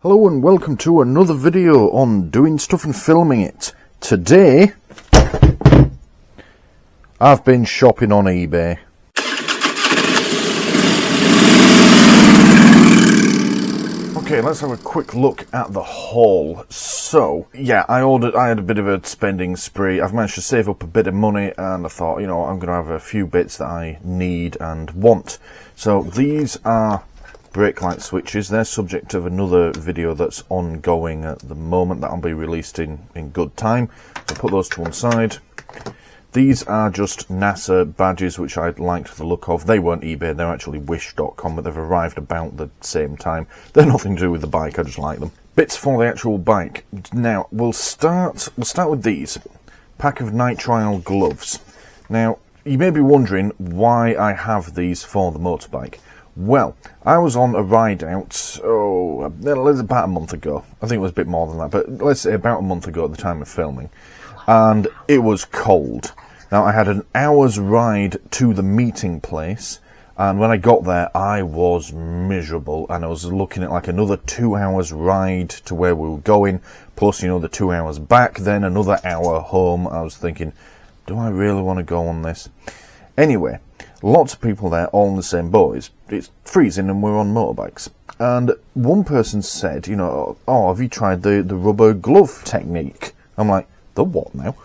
Hello and welcome to another video on doing stuff and filming it. Today, I've been shopping on eBay. Okay, let's have a quick look at the haul. So, yeah, I had a bit of a spending spree. I've managed to save up a bit of money and I thought, you know, I'm going to have a few bits that I need and want. So, these are brake light switches. They're subject of another video that's ongoing at the moment that will be released in good time. So put those to one side. These are just NASA badges which I liked the look of. They weren't eBay, they're actually wish.com, but they've arrived about the same time. They're nothing to do with the bike, I just like them. Bits for the actual bike. Now, we'll start with these. Pack of Nitrile Gloves. Now, you may be wondering why I have these for the motorbike. Well, I was on a ride out, about a month ago. I think it was a bit more than that, but let's say about a month ago at the time of filming. And it was cold. Now, I had an hour's ride to the meeting place, and when I got there, I was miserable, and I was looking at like another 2 hours ride to where we were going, plus, you know, the 2 hours back, then another hour home. I was thinking, do I really want to go on this? Anyway, lots of people there, all in the same boat. It's freezing and we're on motorbikes. And one person said, you know, oh, have you tried the rubber glove technique? I'm like, the what now?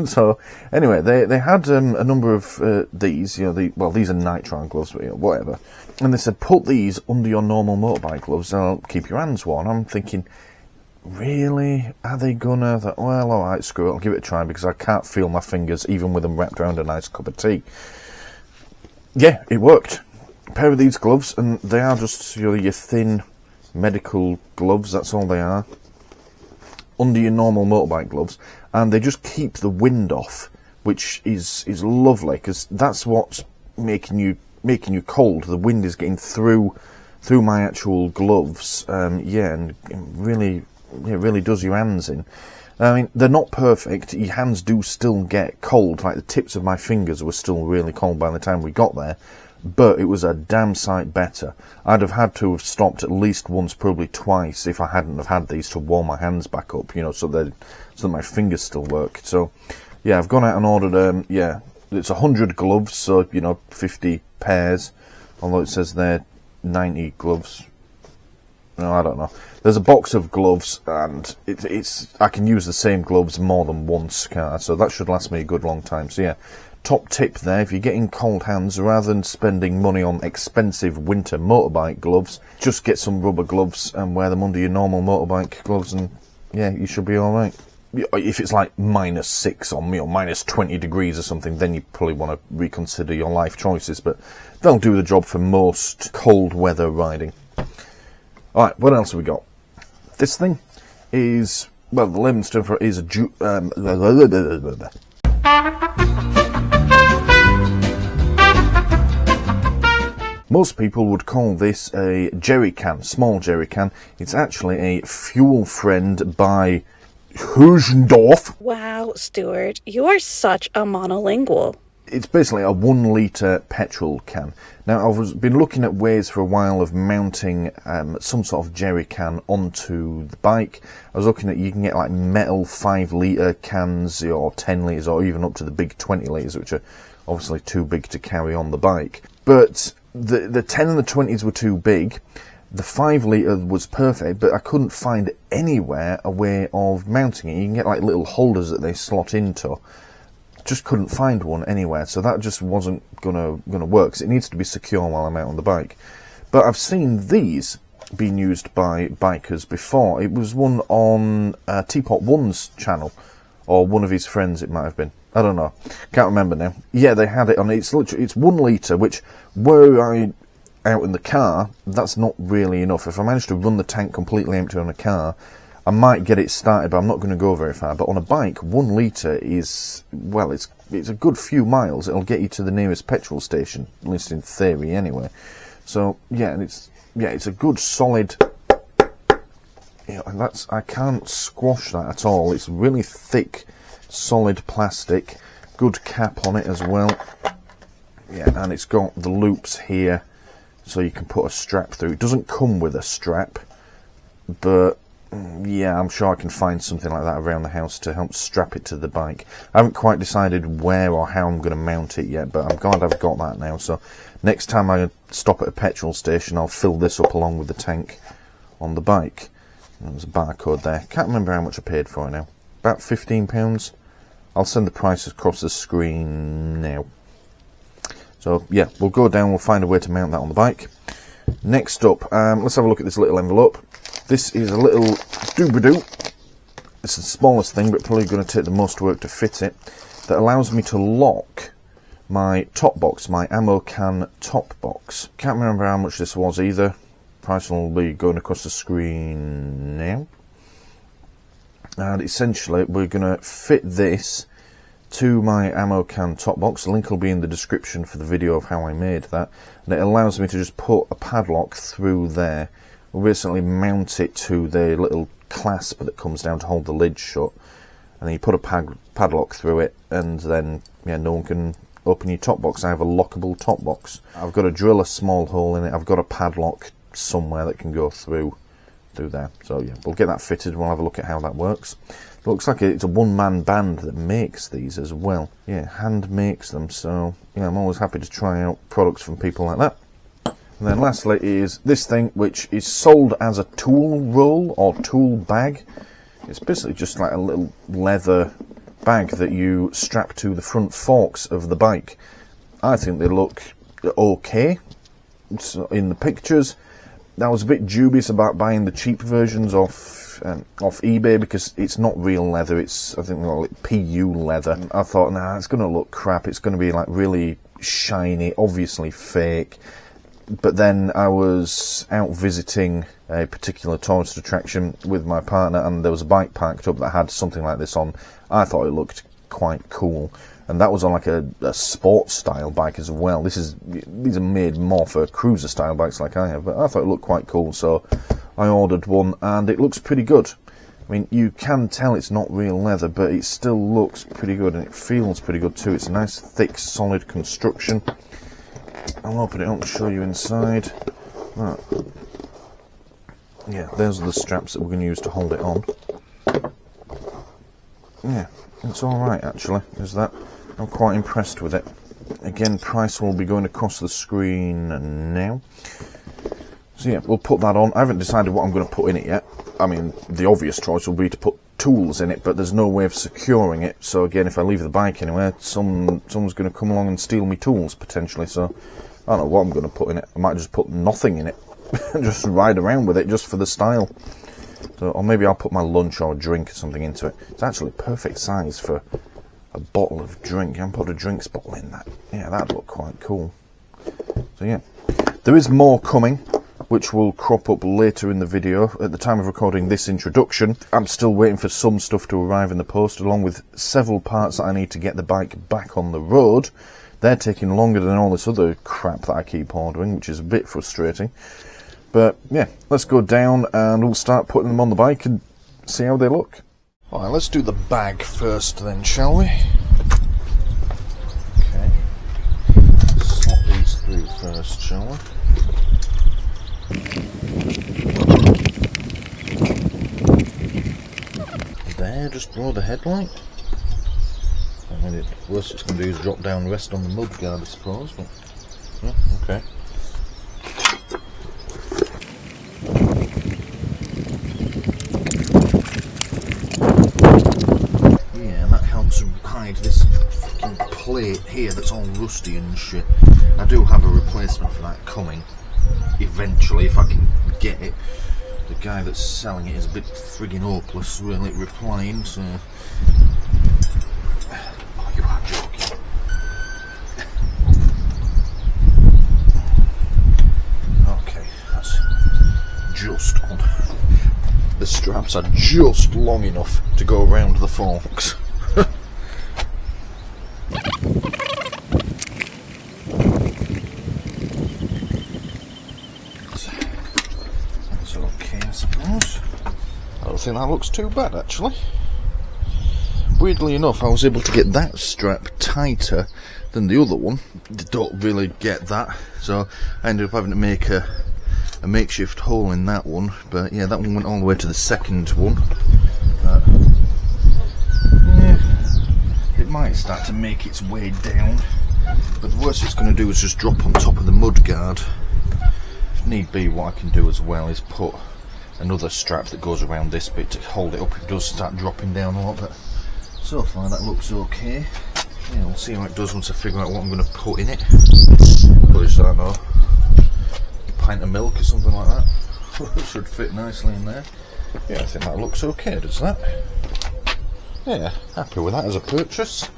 So, anyway, they had a number of these, you know, these are nitrile gloves, but, you know, whatever. And they said, put these under your normal motorbike gloves, they'll keep your hands warm. I'm thinking, really? Are they gonna? Well, alright, screw it, I'll give it a try because I can't feel my fingers even with them wrapped around a nice cup of tea. Yeah, it worked. A pair of these gloves, and they are just, you know, your thin medical gloves, that's all they are. Under your normal motorbike gloves, and they just keep the wind off, which is lovely, because that's what's making you cold. The wind is getting through my actual gloves, and it really does your hands in. I mean, they're not perfect. Your hands do still get cold. Like the tips of my fingers were still really cold by the time we got there, but it was a damn sight better. I'd have had to have stopped at least once, probably twice, if I hadn't have had these to warm my hands back up, you know, so that my fingers still work. So, yeah, I've gone out and ordered, it's 100 gloves, so, you know, 50 pairs, although it says they're 90 gloves. No, I don't know. There's a box of gloves, and I can use the same gloves more than once, can't I? So that should last me a good long time. So yeah, top tip there, if you're getting cold hands, rather than spending money on expensive winter motorbike gloves, just get some rubber gloves and wear them under your normal motorbike gloves, and yeah, you should be alright. If it's like -6 or -20 degrees or something, then you probably want to reconsider your life choices, but they'll do the job for most cold weather riding. Alright, what else have we got? This thing is, well, the layman's term for it is a most people would call this a jerry can, small jerry can. It's actually a fuel friend by Husendorf. Wow, Stuart, you are such a monolingual. It's basically a 1 litre petrol can. Now, I've been looking at ways for a while of mounting some sort of jerry can onto the bike. I was looking at, you can get like metal 5 litre cans, or 10 litres, or even up to the big 20 litres, which are obviously too big to carry on the bike. But the 10 and the 20s were too big. The 5 litre was perfect, but I couldn't find anywhere a way of mounting it. You can get like little holders that they slot into. Just couldn't find one anywhere, so that just wasn't gonna work, because it needs to be secure while I'm out on the bike. But I've seen these being used by bikers before. It was one on Teapot One's channel, or one of his friends it might have been. I don't know, can't remember now. Yeah, they had it on. It's 1 litre, which were I out in the car, that's not really enough. If I manage to run the tank completely empty on a car, I might get it started, but I'm not going to go very far. But on a bike, 1 litre is, well, it's a good few miles. It'll get you to the nearest petrol station, at least in theory, anyway. So yeah, it's a good solid. You know, I can't squash that at all. It's really thick, solid plastic. Good cap on it as well. Yeah, and it's got the loops here, so you can put a strap through. It doesn't come with a strap. but yeah, I'm sure I can find something like that around the house to help strap it to the bike. I haven't quite decided where or how I'm going to mount it yet, but I'm glad I've got that now. So next time I stop at a petrol station, I'll fill this up along with the tank on the bike. And there's a barcode there. Can't remember how much I paid for it now. About £15. I'll send the price across the screen now. So yeah, we'll go down, we'll find a way to mount that on the bike. Next up, let's have a look at this little envelope. This is a little doobadoo. It's the smallest thing, but probably going to take the most work to fit it. That allows me to lock my top box, my ammo can top box. Can't remember how much this was either. Price will be going across the screen now. And essentially, we're going to fit this to my ammo can top box. The link will be in the description for the video of how I made that. And it allows me to just put a padlock through there. We'll basically mount it to the little clasp that comes down to hold the lid shut. And then you put a padlock through it, and then yeah, no one can open your top box. I have a lockable top box. I've got to drill a small hole in it. I've got a padlock somewhere that can go through there. So yeah, we'll get that fitted and we'll have a look at how that works. It looks like it's a one-man band that makes these as well. Yeah, hand makes them, so yeah, I'm always happy to try out products from people like that. And then lastly is this thing, which is sold as a tool roll or tool bag. It's basically just like a little leather bag that you strap to the front forks of the bike. I think they look okay. So in the pictures, I was a bit dubious about buying the cheap versions off eBay because it's not real leather. It's, I think, like PU leather. I thought, nah, it's going to look crap. It's going to be like really shiny, obviously fake. But then I was out visiting a particular tourist attraction with my partner, and there was a bike parked up that had something like this on. I thought it looked quite cool. And that was on like a sports style bike as well. These are made more for cruiser style bikes like I have, but I thought it looked quite cool, so I ordered one, and it looks pretty good. I mean, you can tell it's not real leather, but it still looks pretty good, and it feels pretty good too. It's a nice, thick, solid construction. I'll open it up and show you inside. Right. Yeah, those are the straps that we're going to use to hold it on. Yeah, it's alright actually, is that? I'm quite impressed with it. Again, price will be going across the screen now. So yeah, we'll put that on. I haven't decided what I'm going to put in it yet. I mean, the obvious choice will be to put tools in it, but there's no way of securing it. So again, if I leave the bike anywhere, someone's going to come along and steal me tools, potentially. So I don't know what I'm going to put in it. I might just put nothing in it. Just ride around with it, just for the style. So, or maybe I'll put my lunch or drink or something into it. It's actually perfect size for a bottle of drink. I can put a drinks bottle in that. Yeah, that'd look quite cool. So yeah, there is more coming, which will crop up later in the video. At the time of recording this introduction, I'm still waiting for some stuff to arrive in the post, along with several parts that I need to get the bike back on the road. They're taking longer than all this other crap that I keep ordering, which is a bit frustrating. But yeah, let's go down and we'll start putting them on the bike and see how they look. Alright, let's do the bag first then, shall we? Okay. Slot these through first, shall we? There, just below the headlight. I mean, the worst it's going to do is drop down and rest on the mudguard, I suppose, but yeah, okay. Yeah, that helps hide this fucking plate here that's all rusty and shit. I do have a replacement for that coming, eventually, if I can get it. The guy that's selling it is a bit friggin' hopeless, really, replying, so... Oh, you are joking. Okay, that's just on. The straps are just long enough to go around the forks. That's okay, I suppose. I don't think that looks too bad, actually. Weirdly enough, I was able to get that strap tighter than the other one. Don't really get that, so I ended up having to make a a makeshift hole in that one, but yeah, that one went all the way to the second one. Yeah, it might start to make its way down, but the worst it's going to do is just drop on top of the mud guard. If need be, what I can do as well is put another strap that goes around this bit to hold it up if it does start dropping down a lot, but so far that looks okay. Yeah, we'll see how it does once I figure out what I'm going to put in it. But I don't know, a pint of milk or something like that. It should fit nicely in there. Yeah, I think that looks okay, does that? Yeah, happy with that as a purchase.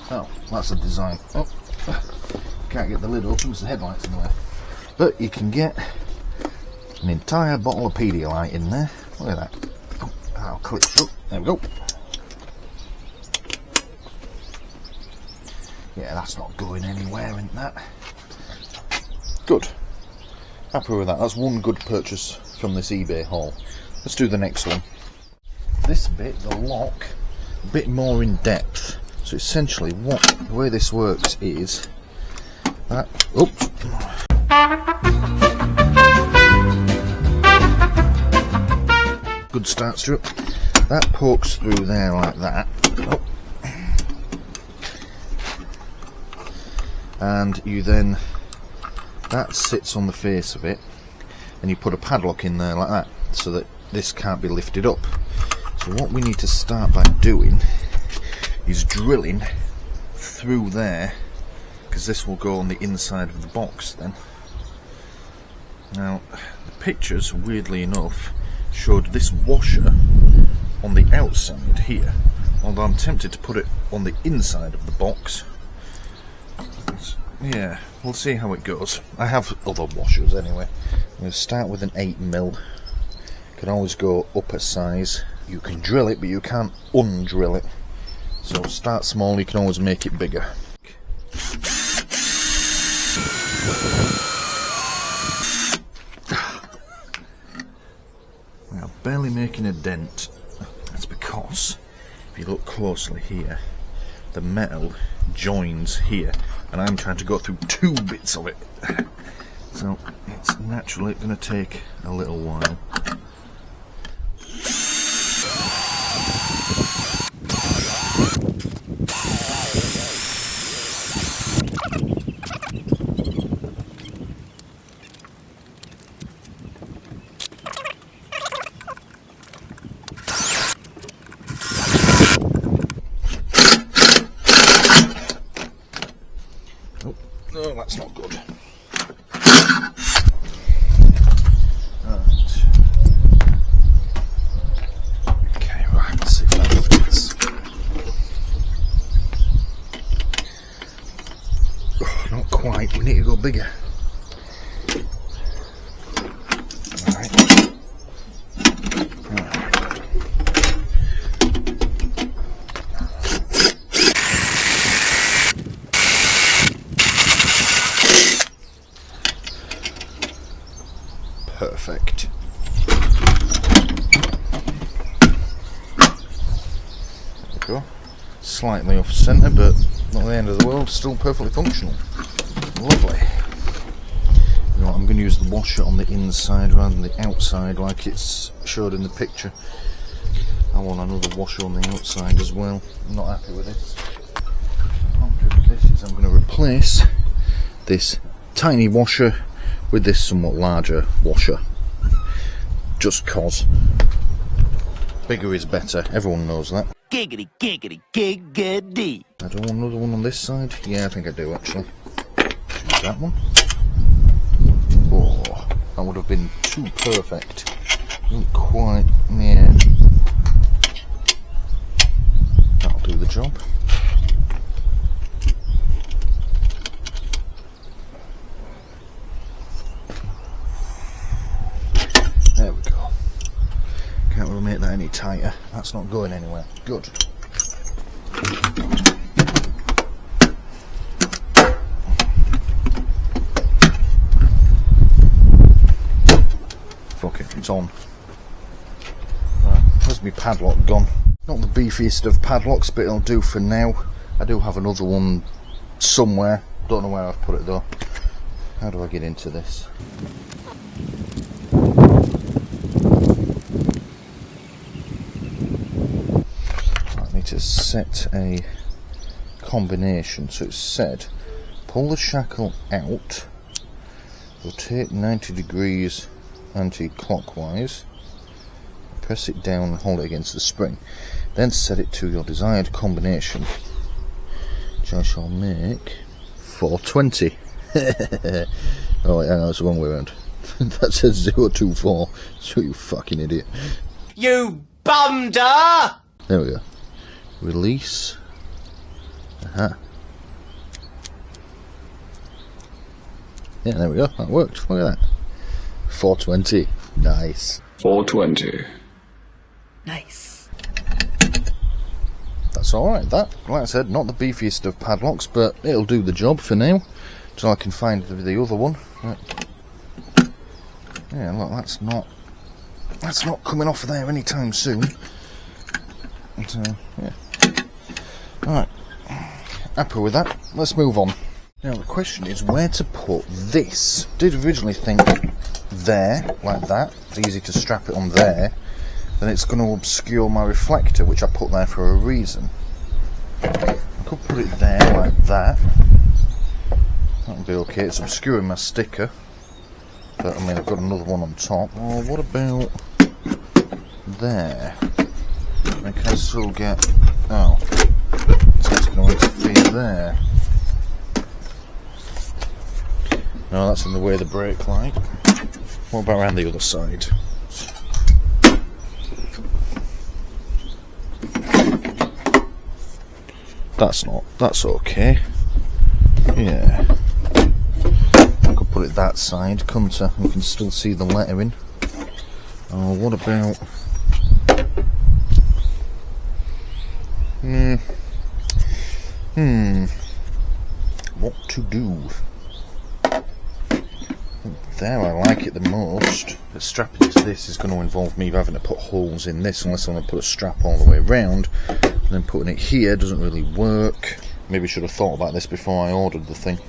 Oh, that's the design. Oh, can't get the lid open because the headlight's in the way. But you can get an entire bottle of Pedialyte in there. Look at that. Oh, that'll clip shut. There we go. Yeah, that's not going anywhere, isn't that? Good. Happy with that. That's one good purchase from this eBay haul. Let's do the next one. This bit, the lock, a bit more in depth. So essentially, the way this works is that. Oops. Good start strip. That pokes through there like that. Oh. And you then, that sits on the face of it, and you put a padlock in there like that, so that this can't be lifted up. So what we need to start by doing is drilling through there, because this will go on the inside of the box then. Now, the pictures, weirdly enough, showed this washer on the outside here, although I'm tempted to put it on the inside of the box. Yeah, we'll see how it goes. I have other washers anyway. I'm going to start with an 8mm. Can always go up a size. You can drill it, but you can't undrill it. So start small, you can always make it bigger. Now, barely making a dent. That's because, if you look closely here, the metal joins here, and I'm trying to go through two bits of it. So it's naturally going to take a little while. Oh, that's not good. Right. Okay, right, let's see if that fits. Oh, not quite, we need to go bigger. Alright. Perfect. There we go. Slightly off centre, but not the end of the world, still perfectly functional. Lovely. You know what, I'm going to use the washer on the inside rather than the outside like it's showed in the picture. I want another washer on the outside as well. I'm not happy with this. What I'm doing with this is I'm going to replace this tiny washer with this somewhat larger washer, just cause bigger is better, everyone knows that. Giggity, giggity, giggity. I don't want another one on this side. Yeah, I think I do actually. Choose that one. Oh, that would have been too perfect. Doesn't quite, yeah. That'll do the job. There we go. Can't really make that any tighter. That's not going anywhere. Good. Fuck it, it's on. Right, where's my padlock gone? Not the beefiest of padlocks, but it'll do for now. I do have another one somewhere. Don't know where I've put it though. How do I get into this? I need to set a combination. So it's said, pull the shackle out, rotate 90 degrees anti-clockwise, press it down and hold it against the spring. Then set it to your desired combination, which I shall make 420. Oh, hang on, that's the wrong way around. That says 024. So you fucking idiot. You bumder! There we go. Release. Aha. Yeah, there we go. That worked. Look at that. 420. Nice. 420. Nice. That's alright, that. Like I said, not the beefiest of padlocks, but it'll do the job for now. Until I can find the other one. Right. Yeah, look, that's not coming off of there anytime soon. But, yeah. Alright. Happy with that. Let's move on. Now the question is where to put this. Did originally think there, like that. It's easy to strap it on there. Then it's going to obscure my reflector, which I put there for a reason. I could put it there like that. That'll be okay. It's obscuring my sticker. But I mean, I've got another one on top. Or what about there? I can still get. Oh, so it's going to interfere there. No, that's in the way of the brake light. What about around the other side? That's okay. Yeah. I could put it that side, couldn't I? You can still see the lettering. Oh, what about... What to do? There, I like it the most. But strapping to this is going to involve me having to put holes in this unless I want to put a strap all the way around. And then putting it here doesn't really work. Maybe I should have thought about this before I ordered the thing.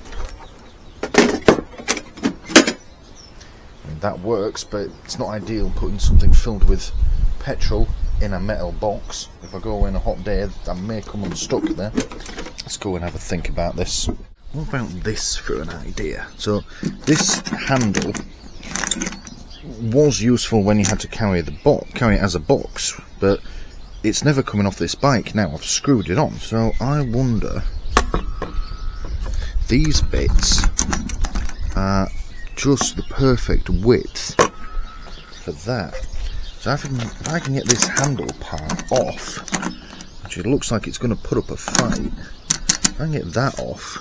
I mean, that works, but it's not ideal putting something filled with petrol in a metal box. If I go in a hot day, I may come unstuck there. Let's go and have a think about this. What about this for an idea? So this handle was useful when you had to carry it as a box, but it's never coming off this bike now. I've screwed it on, so I wonder, these bits are just the perfect width for that. So if I can get this handle part off, which it looks like it's going to put up a fight, if I can get that off,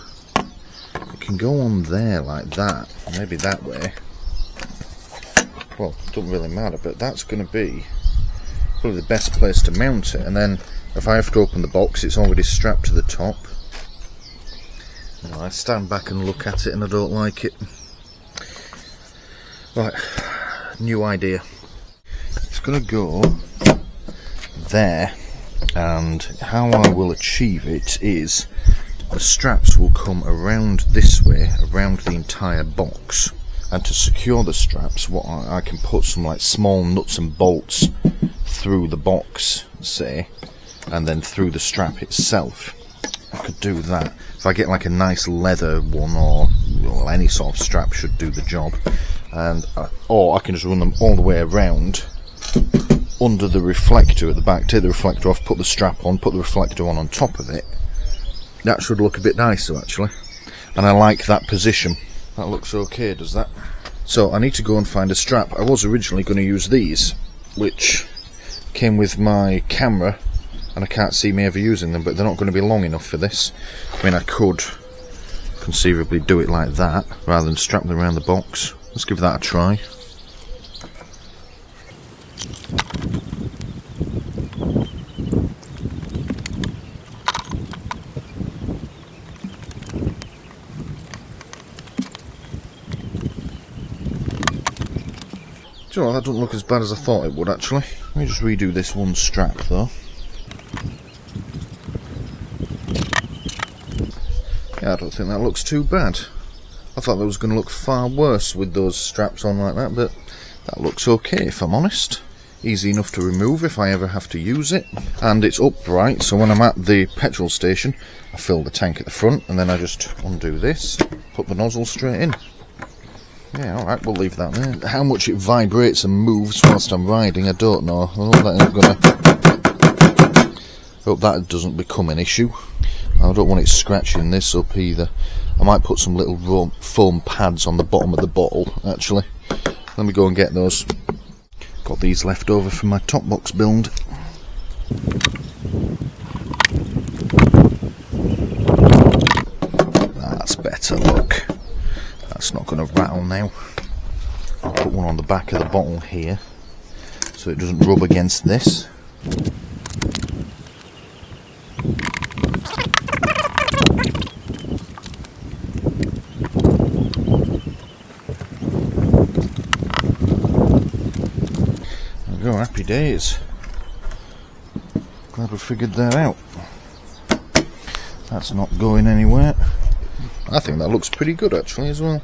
it can go on there like that, maybe that way. Well, it doesn't really matter, but that's going to be probably the best place to mount it. And then if I have to open the box, it's already strapped to the top. You know, I stand back and look at it and I don't like it. Right, new idea. It's going to go there, and how I will achieve it is the straps will come around this way, around the entire box. And to secure the straps, what I can put some like small nuts and bolts through the box, say, and then through the strap itself. I could do that. If I get like a nice leather one, or well, any sort of strap should do the job. And or I can just run them all the way around under the reflector at the back. Take the reflector off, put the strap on, put the reflector on top of it. That should look a bit nicer actually. And I like that position. That looks okay, does that? So I need to go and find a strap. I was originally going to use these, which came with my camera, and I can't see me ever using them, but they're not going to be long enough for this. I mean, I could conceivably do it like that, rather than strap them around the box. Let's give that a try. Do you know what, that doesn't look as bad as I thought it would actually. Let me just redo this one strap though. Yeah, I don't think that looks too bad. I thought that was going to look far worse with those straps on like that, but that looks okay if I'm honest. Easy enough to remove if I ever have to use it. And it's upright, so when I'm at the petrol station, I fill the tank at the front, and then I just undo this, put the nozzle straight in. Yeah, alright, we'll leave that there. How much it vibrates and moves whilst I'm riding, I don't know. I hope that doesn't become an issue. I don't want it scratching this up either. I might put some little foam pads on the bottom of the bottle, actually. Let me go and get those. Got these left over from my top box build. That's better, look. That's not going to rattle now. I'll put one on the back of the bottle here so it doesn't rub against this. There we go, happy days. Glad we figured that out. That's not going anywhere. I think that looks pretty good actually as well.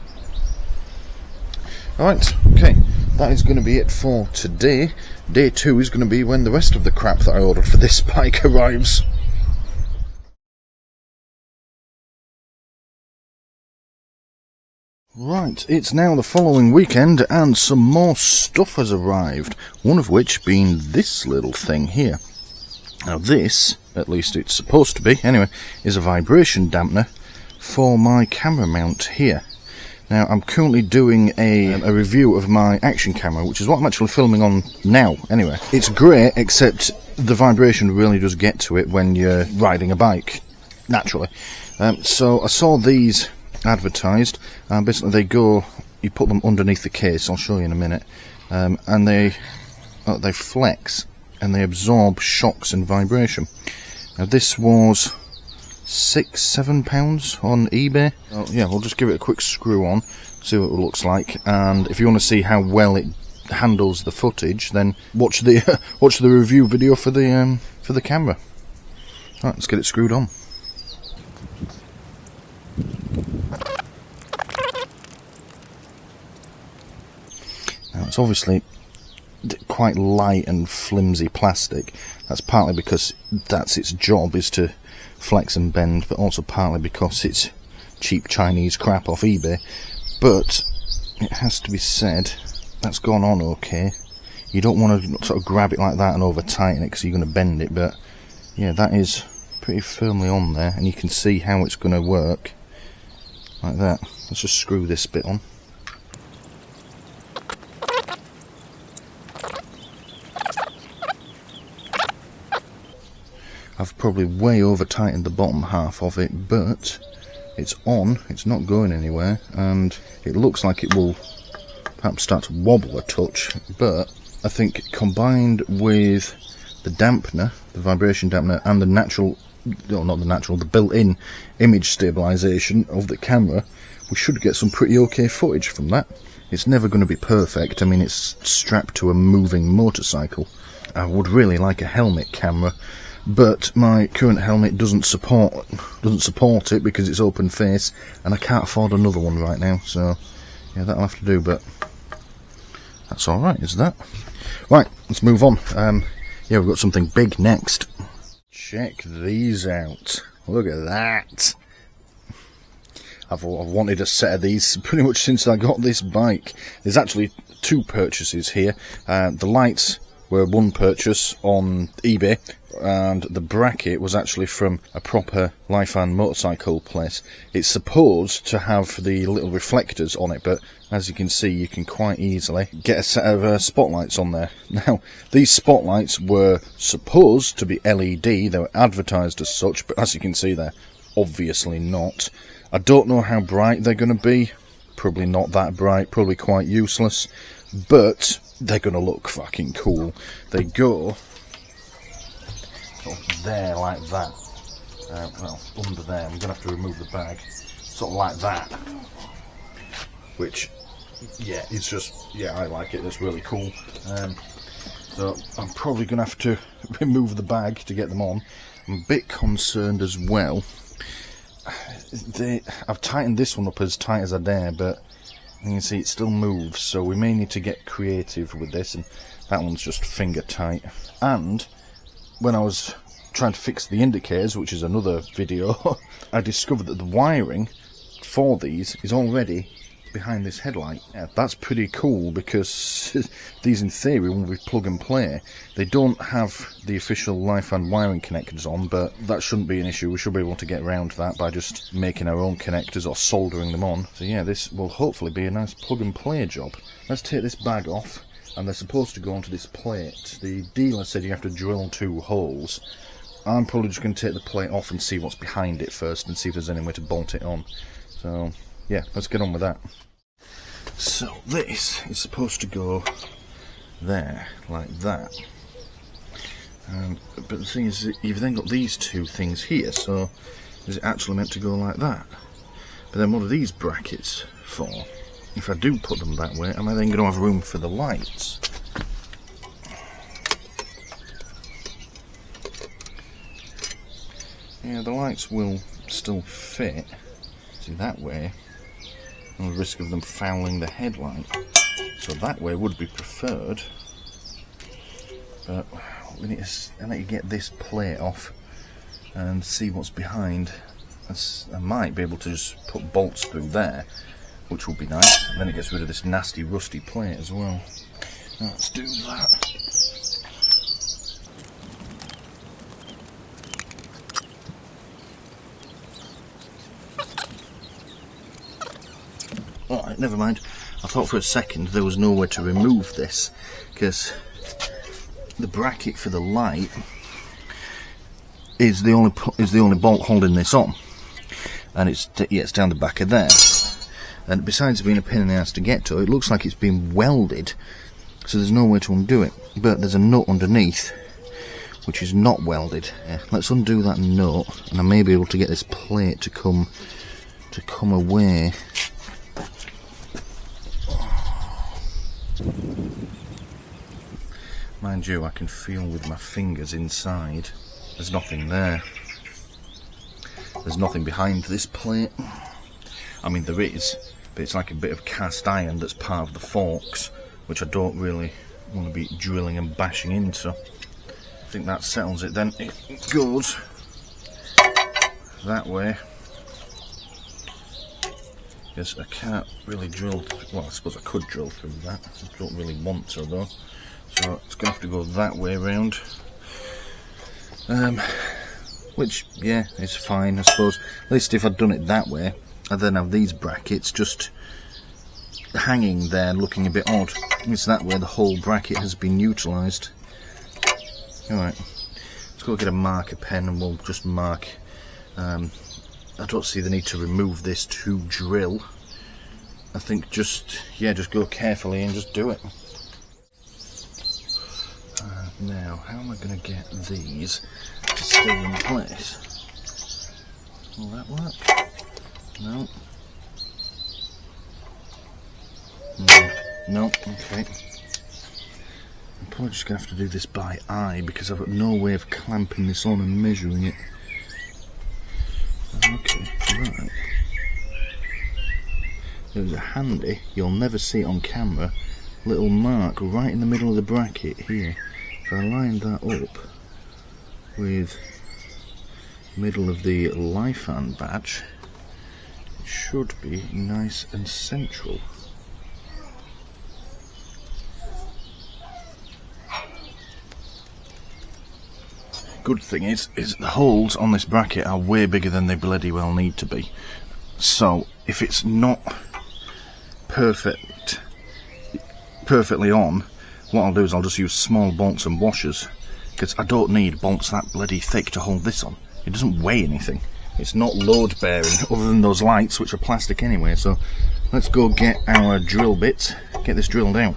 Alright, okay, that is going to be it for today. Day 2 is going to be when the rest of the crap that I ordered for this bike arrives. Right, it's now the following weekend and some more stuff has arrived, one of which being this little thing here. Now this, at least it's supposed to be, anyway, is a vibration dampener for my camera mount here. Now I'm currently doing a review of my action camera, which is what I'm actually filming on now anyway. It's great, except the vibration really does get to it when you're riding a bike, naturally. So I saw these advertised, and basically they go, you put them underneath the case, I'll show you in a minute, and they flex and they absorb shocks and vibration. Now this was £6–7 on eBay. Yeah, we'll just give it a quick screw on, see what it looks like, and if you want to see how well it handles the footage, then watch the watch the review video for the camera. Right, let's get it screwed on. Now it's obviously quite light and flimsy plastic. That's partly because that's its job, is to flex and bend, but also partly because it's cheap Chinese crap off eBay. But it has to be said, that's gone on okay. You don't want to sort of grab it like that and over tighten it because you're going to bend it, but yeah, that is pretty firmly on there, and you can see how it's going to work like that. Let's just screw this bit on. I've probably way over tightened the bottom half of it, but it's on, it's not going anywhere, and it looks like it will perhaps start to wobble a touch, but I think combined with the dampener, the vibration dampener, and the natural, no, not the natural, the built-in image stabilisation of the camera, we should get some pretty okay footage from that. It's never going to be perfect. I mean, it's strapped to a moving motorcycle. I would really like a helmet camera, but my current helmet doesn't support it because it's open face, and I can't afford another one right now, so yeah, that'll have to do, but that's alright, is that? Right, let's move on. Yeah, we've got something big next. Check these out. Look at that. I've wanted a set of these pretty much since I got this bike. There's actually 2 purchases here. The lights were one purchase on eBay, and the bracket was actually from a proper Lifan motorcycle place. It's supposed to have the little reflectors on it, but as you can see, you can quite easily get a set of spotlights on there. Now, these spotlights were supposed to be LED, they were advertised as such, but as you can see, they're obviously not. I don't know how bright they're going to be, probably not that bright, probably quite useless, but they're going to look fucking cool. They go up there like that, well, under there. I'm going to have to remove the bag, sort of like that, which, yeah, it's just, yeah, I like it, it's really cool. So I'm probably going to have to remove the bag to get them on. I'm a bit concerned as well I've tightened this one up as tight as I dare, but you can see it still moves, so we may need to get creative with this, and that one's just finger tight. And when I was trying to fix the indicators, which is another video, I discovered that the wiring for these is already behind this headlight. Yeah, that's pretty cool, because these in theory will be plug and play. They don't have the official Lifan wiring connectors on, but that shouldn't be an issue. We should be able to get around that by just making our own connectors or soldering them on. So yeah, this will hopefully be a nice plug and play job. Let's take this bag off, and they're supposed to go onto this plate. The dealer said you have to drill 2 holes. I'm probably just going to take the plate off and see what's behind it first, and see if there's any way to bolt it on. So yeah, let's get on with that. So this is supposed to go there, like that. But the thing is, you've then got these 2 things here, so is it actually meant to go like that? But then what are these brackets for? If I do put them that way, am I then going to have room for the lights? Yeah, the lights will still fit, see, that way, on the risk of them fouling the headlight. So that way would be preferred. But we need to let you get this plate off and see what's behind. I might be able to just put bolts through there, which will be nice. And then it gets rid of this nasty rusty plate as well. Now, let's do that. Alright, never mind. I thought for a second there was nowhere to remove this, because the bracket for the light is the only bolt holding this on, and it's down the back of there. And besides being a pain in the ass to get to, it looks like it's been welded, so there's no way to undo it. But there's a nut underneath which is not welded. Yeah, let's undo that nut, and I may be able to get this plate to come away. Mind you, I can feel with my fingers inside. There's nothing there. There's nothing behind this plate. I mean, there is, but it's like a bit of cast iron that's part of the forks, which I don't really want to be drilling and bashing into. I think that settles it. Then it goes that way. Yes, I can't really drill, well, I suppose I could drill through that. I don't really want to though. So it's going to have to go that way around. Which, yeah, is fine, I suppose. At least if I'd done it that way, I'd then have these brackets just hanging there looking a bit odd. It's that way the whole bracket has been utilised. Alright, let's go get a marker pen and we'll just mark. I don't see the need to remove this to drill. I think just go carefully and just do it. Now, how am I going to get these to stay in place? Will that work? No. No, okay. I'm probably just going to have to do this by eye because I've got no way of clamping this on and measuring it. Okay, right. There's a handy, you'll never see it on camera, little mark right in the middle of the bracket here. If I line that up with the middle of the Lifan badge, it should be nice and central. Good thing is the holes on this bracket are way bigger than they bloody well need to be. So if it's not perfectly on, what I'll do is I'll just use small bolts and washers, because I don't need bolts that bloody thick to hold this on. It doesn't weigh anything. It's not load bearing, other than those lights, which are plastic anyway. So let's go get our drill bits, get this drilled out.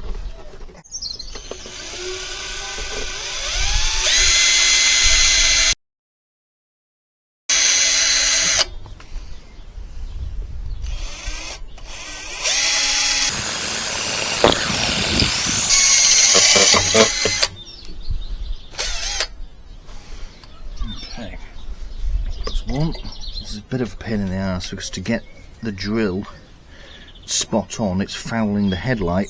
Okay, that's one. This is bit of a pain in the ass because to get the drill spot on, it's fouling the headlight.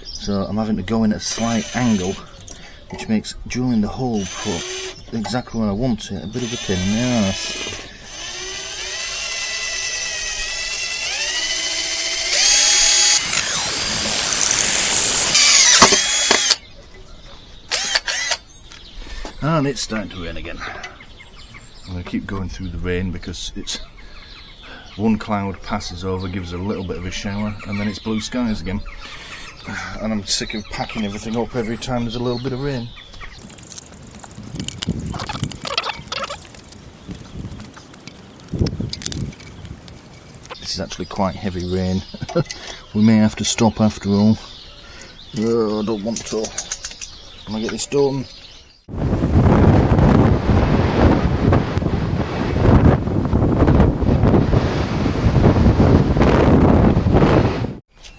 So I'm having to go in at a slight angle, which makes drilling the hole put exactly where I want it a bit of a pain in the ass. And it's starting to rain again. I'm going to keep going through the rain because it's one cloud passes over, gives a little bit of a shower, and then it's blue skies again. And I'm sick of packing everything up every time there's a little bit of rain. This is actually quite heavy rain. We may have to stop after all. Oh, I don't want to. I'm going to get this done.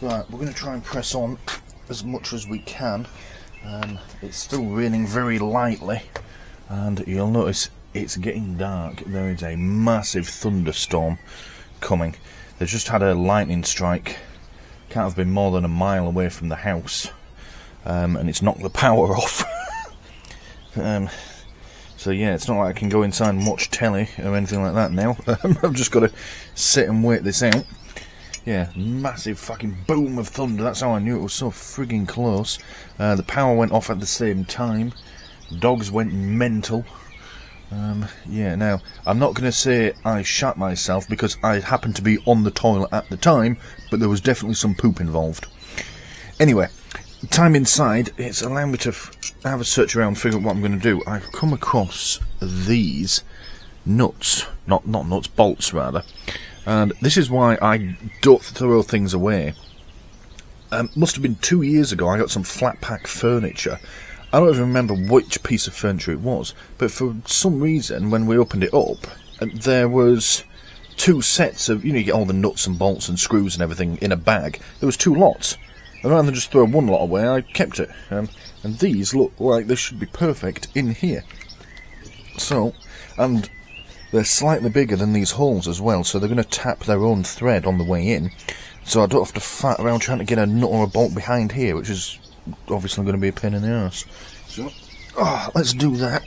Right, we're going to try and press on as much as we can. It's still raining very lightly, and you'll notice it's getting dark. There is a massive thunderstorm coming. They've just had a lightning strike. Can't have been more than a mile away from the house, and it's knocked the power off. So yeah, it's not like I can go inside and watch telly or anything like that now. I've just got to sit and wait this out. Yeah, massive fucking boom of thunder. That's how I knew it was so frigging close. The power went off at the same time. Dogs went mental. Yeah, now, I'm not going to say I shat myself because I happened to be on the toilet at the time, but there was definitely some poop involved. Anyway, time inside, it's allowing me to have a search around, figure out what I'm going to do. I've come across these nuts. Not nuts, bolts rather. And this is why I don't throw things away. Must have been 2 years ago I got some flat pack furniture. I don't even remember which piece of furniture it was, but for some reason when we opened it up, there was 2 sets of, you get all the nuts and bolts and screws and everything in a bag. There was 2 lots. And rather than just throw one lot away, I kept it. And these look like they should be perfect in here. So, and they're slightly bigger than these holes as well, so they're going to tap their own thread on the way in, so I don't have to fat around trying to get a nut or a bolt behind here, which is obviously going to be a pain in the arse. So, let's do that.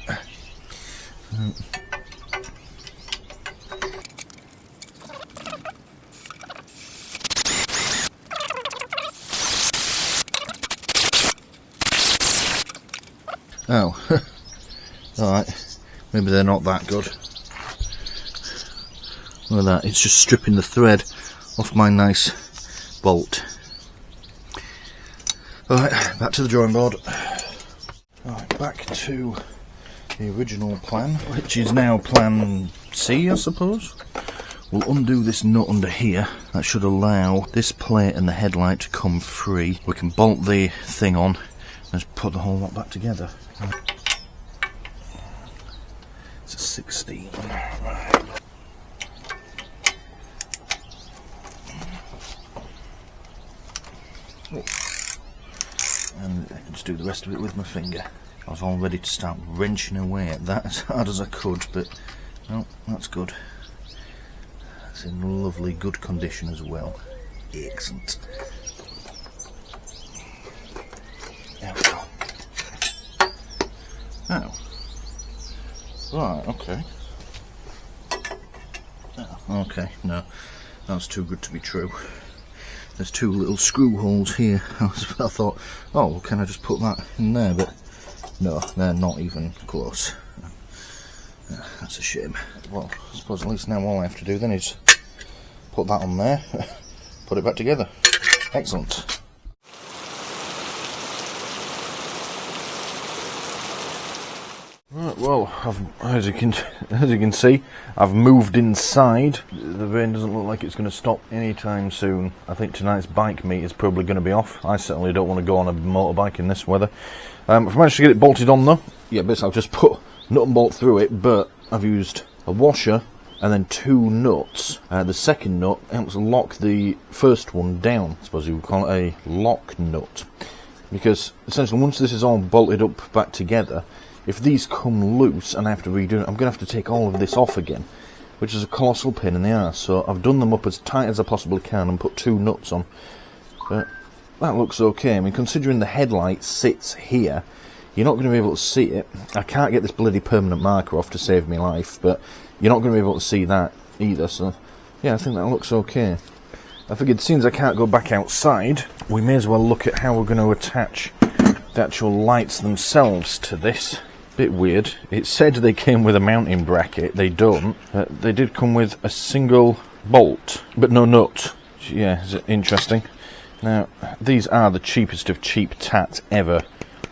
Oh, alright, maybe they're not that good. Look at that, it's just stripping the thread off my nice bolt. Alright, back to the drawing board. Alright, back to the original plan, which is now plan C, I suppose. We'll undo this nut under here. That should allow this plate and the headlight to come free. We can bolt the thing on and just put the whole lot back together. It's a 16. Right. And I can just do the rest of it with my finger. I was all ready to start wrenching away at that as hard as I could, but no, that's good. It's in lovely good condition as well. Excellent. There we go. Oh. Right, okay. Oh, okay, no. That's too good to be true. There's 2 little screw holes here. I thought, oh, well, can I just put that in there? But no, they're not even close. That's a shame. Well, I suppose at least now all I have to do then is put that on there, put it back together. Excellent. Right, well, as you can see, I've moved inside. The rain doesn't look like it's going to stop anytime soon. I think tonight's bike meet is probably going to be off. I certainly don't want to go on a motorbike in this weather. I've managed to get it bolted on though. Yeah, basically I've just put nut and bolt through it, but I've used a washer and then 2 nuts. The second nut helps lock the first one down. I suppose you would call it a lock nut. Because essentially once this is all bolted up back together, if these come loose and I have to redo it, I'm going to have to take all of this off again. which is a colossal pain in the arse. So I've done them up as tight as I possibly can and put 2 nuts on. But that looks okay. I mean, considering the headlight sits here, you're not going to be able to see it. I can't get this bloody permanent marker off to save me life, but you're not going to be able to see that either. So yeah, I think that looks okay. I figured since I can't go back outside, we may as well look at how we're going to attach the actual lights themselves to this. Bit weird. It said they came with a mounting bracket. They don't. They did come with a single bolt, but no nut. Yeah, is it interesting? Now, these are the cheapest of cheap tat ever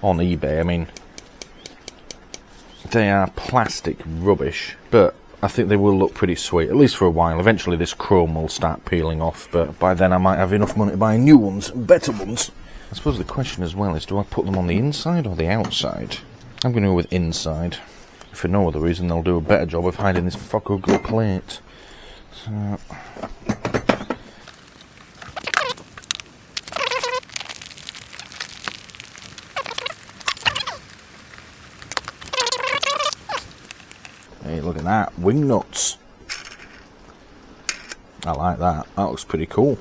on eBay. I mean, they are plastic rubbish, but I think they will look pretty sweet, at least for a while. Eventually this chrome will start peeling off, but by then I might have enough money to buy new ones, better ones. I suppose the question as well is, do I put them on the inside or the outside? I'm going to go with inside. If for no other reason, they'll do a better job of hiding this fuck ugly plate. So... Hey, look at that. Wing nuts. I like that. That looks pretty cool.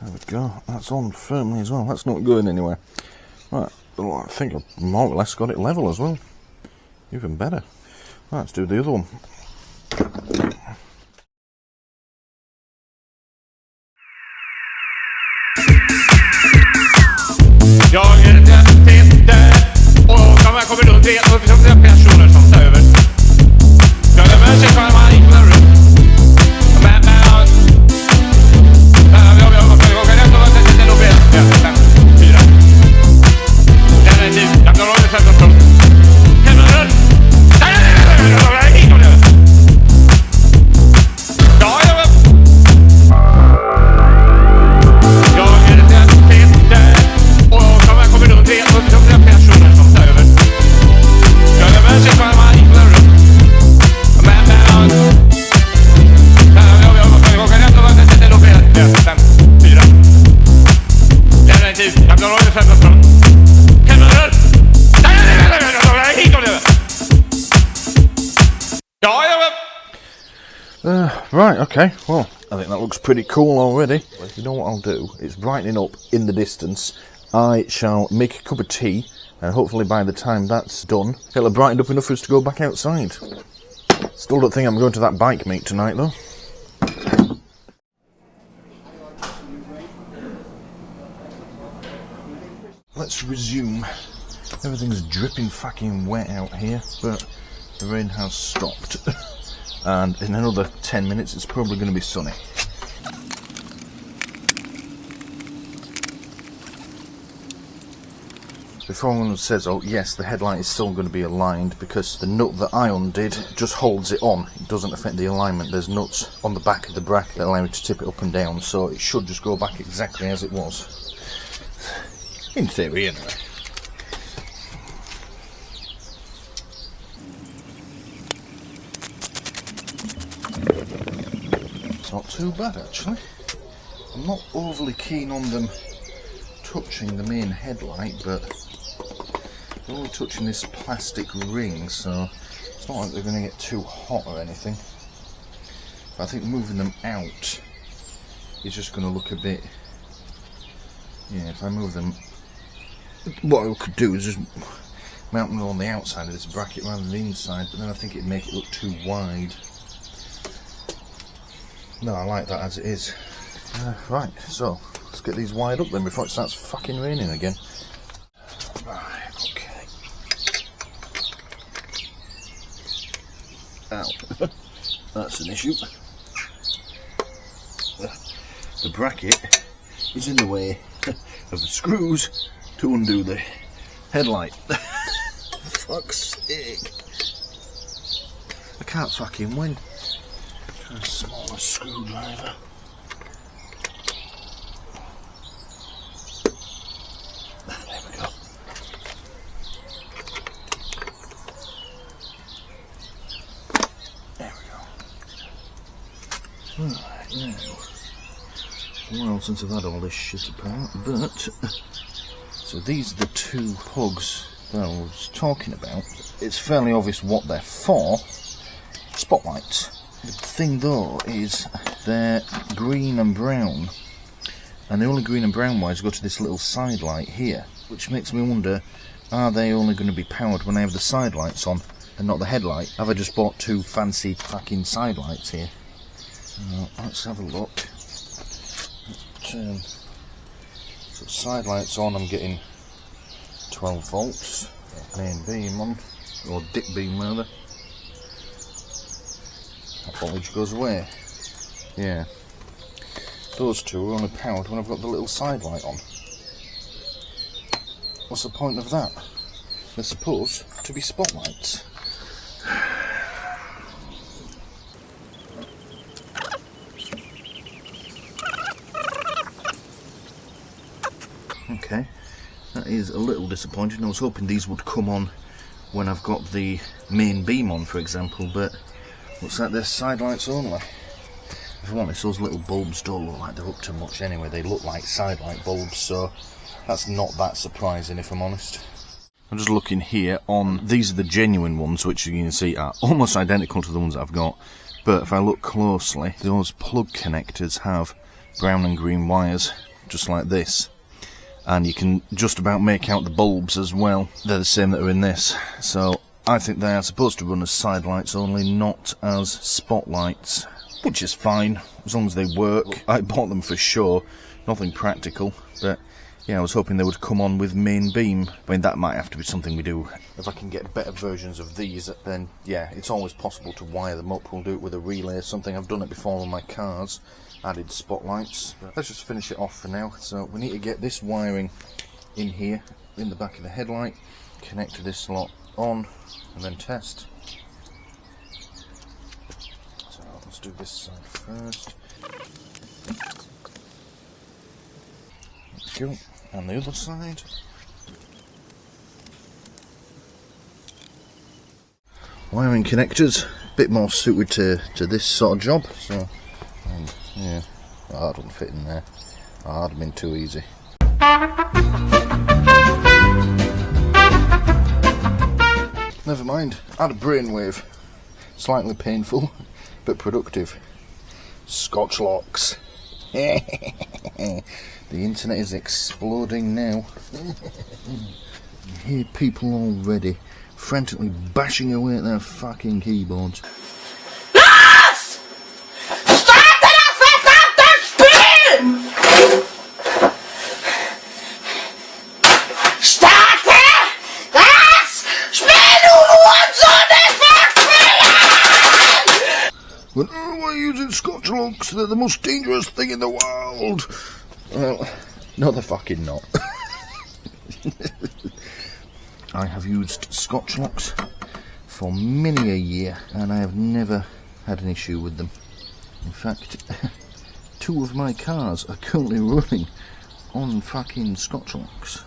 There we go. That's on firmly as well. That's not going anywhere. Right. I think I've more or less got it level as well. Even better. Right, let's do the other one. Jag är Peter och de här kommer runt vet och det är personer som tar över. Jag är med sig för man inte rum. Men det är nog bättre. 5, 4. Den är nu. Jag kan hålla det 15 punkt. Hämmer. Right, okay, well, I think that looks pretty cool already. Well, you know what I'll do? It's brightening up in the distance. I shall make a cup of tea, and hopefully by the time that's done, it'll have brightened up enough for us to go back outside. Still don't think I'm going to that bike meet tonight, though. Let's resume. Everything's dripping fucking wet out here, but the rain has stopped. And in another 10 minutes it's probably going to be sunny. Before anyone says, oh yes, the headlight is still going to be aligned, because the nut that I undid just holds it on. It doesn't affect the alignment. There's nuts on the back of the bracket that allow me to tip it up and down, so it should just go back exactly as it was. In theory, anyway. It's not too bad, actually. I'm not overly keen on them touching the main headlight, but they're only touching this plastic ring, so it's not like they're going to get too hot or anything. But I think moving them out is just going to look a bit... Yeah, if I move them... What I could do is just mount them on the outside of this bracket rather than the inside, but then I think it'd make it look too wide. No, I like that as it is. Right, so let's get these wired up then before it starts fucking raining again. Right, okay. Ow. That's an issue. The bracket is in the way of the screws to undo the headlight. Fuck's sake. I can't fucking win. Try a smaller screwdriver. There we go. There we go. Right, now while since I've had all this shit apart, but so these are the two plugs that I was talking about. It's fairly obvious what they're for. Spotlights. The thing though is they're green and brown, and the only green and brown wires go to this little side light here, which makes me wonder, are they only going to be powered when I have the side lights on and not the headlight? Have I just bought two fancy fucking side lights here? Let's have a look. So side lights on, I'm getting 12 volts, main beam on, or dip beam rather. That voltage goes away. Yeah. Those two are only powered when I've got the little side light on. What's the point of that? They're supposed to be spotlights. Okay, that is a little disappointing. I was hoping these would come on when I've got the main beam on, for example, but looks like they're side lights only. If I'm honest, those little bulbs don't look like they're up to much anyway. They look like side light bulbs, so that's not that surprising if I'm honest. I'm just looking here on, these are the genuine ones, which you can see are almost identical to the ones that I've got, but if I look closely, those plug connectors have brown and green wires, just like this. And you can just about make out the bulbs as well. They're the same that are in this. So I think they are supposed to run as side lights only, not as spotlights, which is fine as long as they work. I bought them for sure, nothing practical, but yeah, I was hoping they would come on with main beam. I mean, that might have to be something we do. If I can get better versions of these, then yeah, it's always possible to wire them up. We'll do it with a relay or something. I've done it before on my cars. Added spotlights. But let's just finish it off for now. So we need to get this wiring in here, in the back of the headlight, connect to this lot on, and then test. So let's do this side first. Let's go. And the other side. Wiring connectors, a bit more suited to this sort of job. So. Yeah, that doesn't fit in there. Oh, that'd have been too easy. Never mind, I had a brainwave. Slightly painful, but productive. Scotch locks. The internet is exploding now. I hear people already frantically bashing away at their fucking keyboards. Whenever we're using Scotch locks, they're the most dangerous thing in the world. Well, no, they're fucking not. I have used Scotch locks for many a year, and I have never had an issue with them. In fact, two of my cars are currently running on fucking Scotch locks.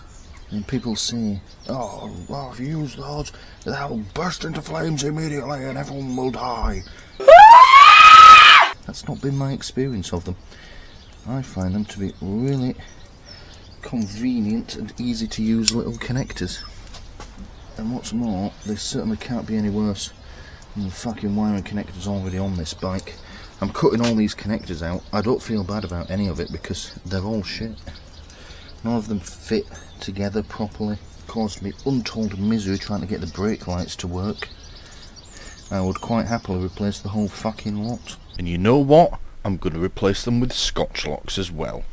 And people say, oh, well, if you use those, they'll burst into flames immediately and everyone will die. That's not been my experience of them. I find them to be really convenient and easy to use little connectors. And what's more, they certainly can't be any worse than the fucking wiring connectors already on this bike. I'm cutting all these connectors out. I don't feel bad about any of it because they're all shit. None of them fit together properly. Caused me untold misery trying to get the brake lights to work. I would quite happily replace the whole fucking lot. And you know what? I'm going to replace them with Scotch locks as well.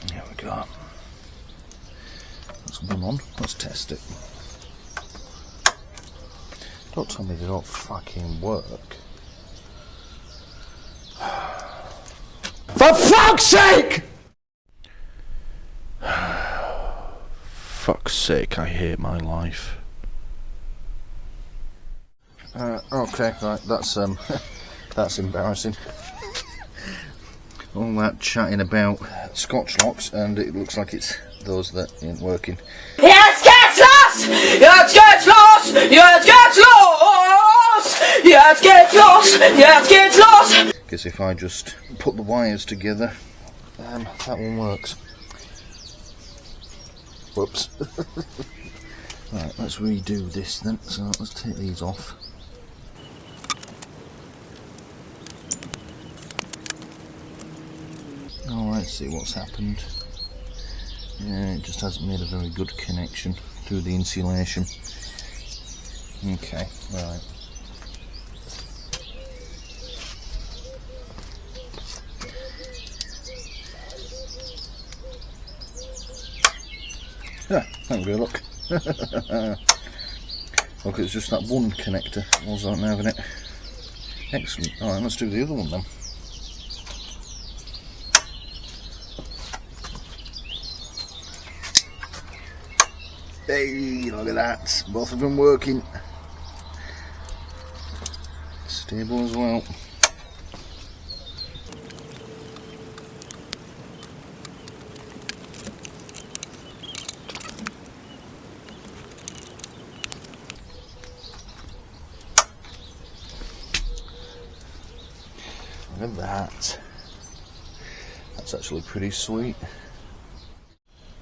There we go. That's one on. Let's test it. Don't tell me they don't fucking work. For fuck's sake! Fuck's sake, I hate my life. Okay, right, that's that's embarrassing. All that chatting about Scotch locks, and it looks like it's those that ain't working. Jetzt geht's los! Jetzt geht's los! Jetzt geht's los! Jetzt geht's los! Jetzt geht's los! because if I just put the wires together, that one works. Whoops. Right, let's redo this then. So let's take these off. Alright, see what's happened. Yeah, it just hasn't made a very good connection through the insulation. Okay, right. Yeah, thank you, look. Look, it's just that one connector wasn't having it. Excellent. Alright, let's do the other one then. Hey, look at that. Both of them working. Stable as well. Look at that. That's actually pretty sweet.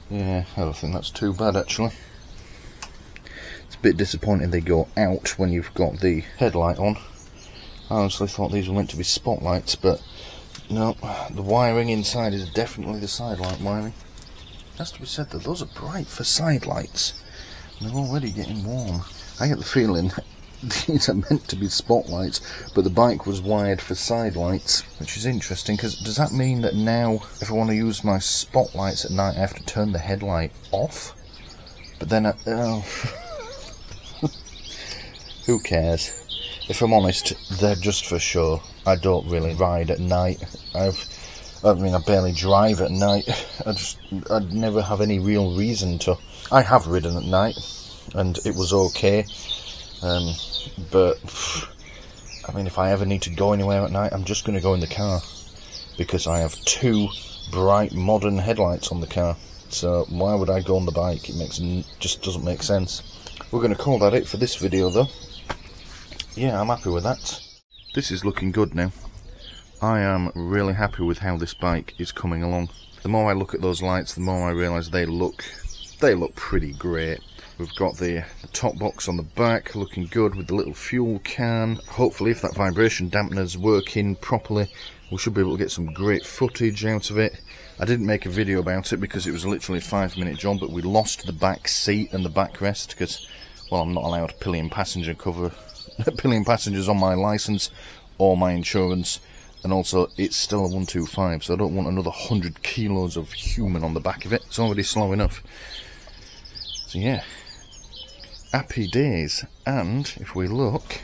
Yeah, I don't think that's too bad actually. It's a bit disappointing they go out when you've got the headlight on. I honestly thought these were meant to be spotlights, but no, the wiring inside is definitely the side light wiring. It has to be said that those are bright for side lights. They're already getting warm. I get the feeling these are meant to be spotlights, but the bike was wired for side lights, which is interesting, because does that mean that now if I want to use my spotlights at night I have to turn the headlight off? But then who cares? If I'm honest, they're just for show. I don't really ride at night. I barely drive at night. I'd never have any real reason to. I have ridden at night and it was okay. But I mean, if I ever need to go anywhere at night, I'm just going to go in the car, because I have two bright modern headlights on the car. So why would I go on the bike? Just doesn't make sense. We're going to call that it for this video though. Yeah, I'm happy with that. This is looking good now. I am really happy with how this bike is coming along. The more I look at those lights, the more I realise they look pretty great. We've got the top box on the back looking good with the little fuel can. Hopefully, if that vibration dampener's working properly, we should be able to get some great footage out of it. I didn't make a video about it because it was literally a 5-minute job, but we lost the back seat and the backrest because, well, I'm not allowed pillion passenger cover, pillion passengers on my licence or my insurance, and also it's still a 125, so I don't want another 100 kilos of human on the back of it. It's already slow enough. So yeah, happy days. And if we look,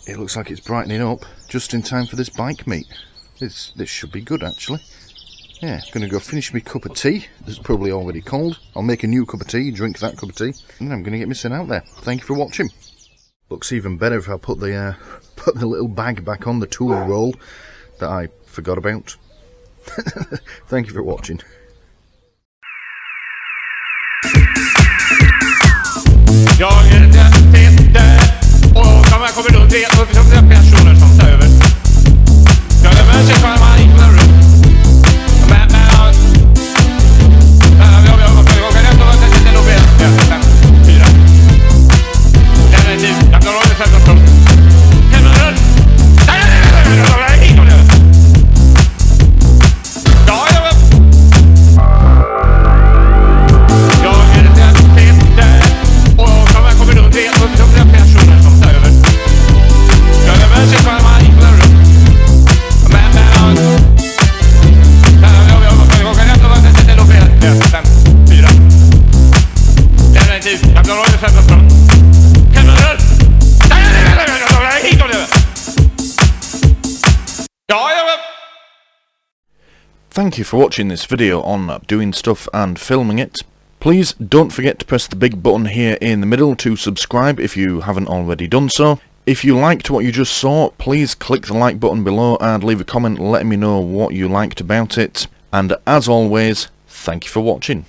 it looks like it's brightening up just in time for this bike meet. This should be good actually. Yeah, gonna go finish my cup of tea. This is probably already cold. I'll make a new cup of tea, drink that cup of tea, and then I'm gonna get missing out there. Thank you for watching. Looks even better if I put the little bag back on the tool roll that I forgot about. Thank you for watching. Jag är Peter och de här kommer runt som personer som tar över. Jag är med sig för att man inte rör. Men jag kan inte vara till och med 5, 4. Den är tid. Jag kan hålla det 15 punkt. Kan man rör? Thank you for watching this video on doing stuff and filming it. Please don't forget to press the big button here in the middle to subscribe if you haven't already done so. If you liked what you just saw, please click the like button below and leave a comment letting me know what you liked about it. And as always, thank you for watching.